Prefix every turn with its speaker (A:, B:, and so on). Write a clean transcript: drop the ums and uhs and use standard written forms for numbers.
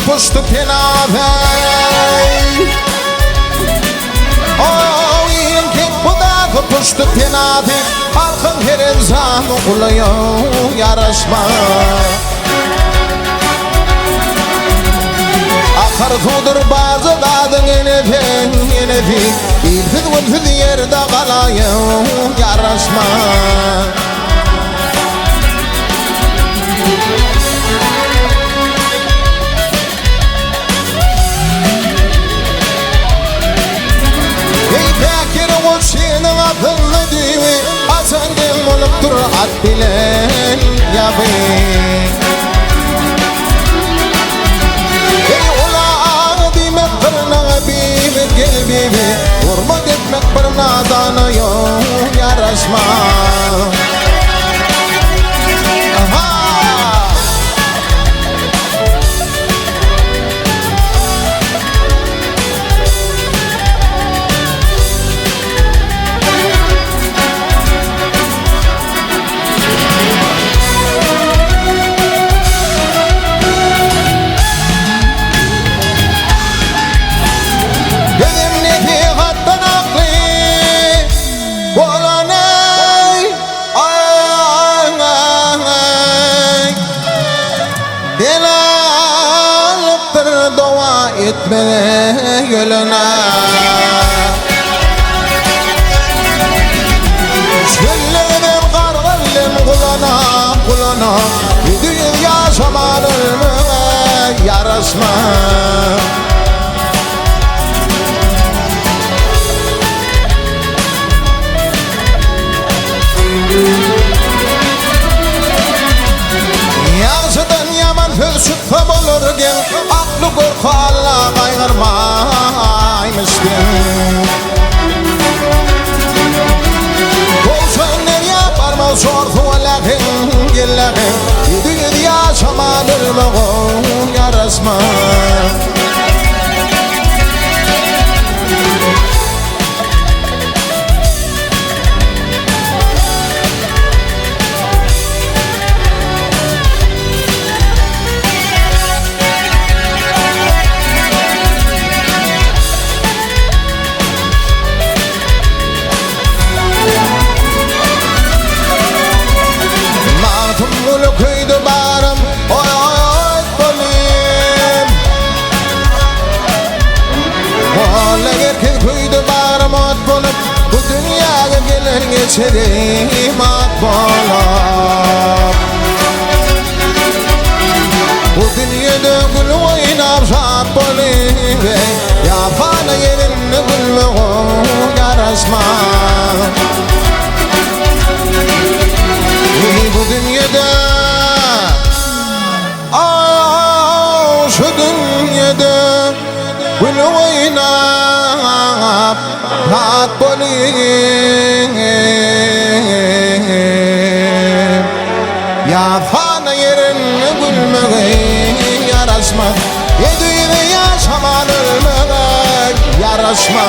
A: puştu penavey Oh yengek budağı puştu penavey Halkın her evzanı uluyor yaraşma Akar tudur bazı dadın enefen enefi İlfid vülfid yerde kalayım yaraşma Ey fakir ol senin adını divi Asandın olup dur at bilen yabi Gelbibi hurmat etmek bir nadana yok yaraşma etme yoluna Süllerim kargılım kulana kulana Dünya şamanılmı yarasma Yazıdan yaman felsüfe bulur gel Aklı korku Allah kaygırmaymıştım Olsun ne yaparmaz sortu lakin gillekin Dünya şamanılmağın yarasma Köyde barım oy oy bolim Vallahi erken köyde barım at bolum Bu dünyaya gelir geçerim at bolum Bu dünyada gül oynap şat bolim Yapana yerinde gülmeğin yaraşma Bu dünyada şu dünyada gül oynap rahat bolayım Yafana yerine gülmeğe yaraşma Yediğine yaşaman ölmeğe yaraşma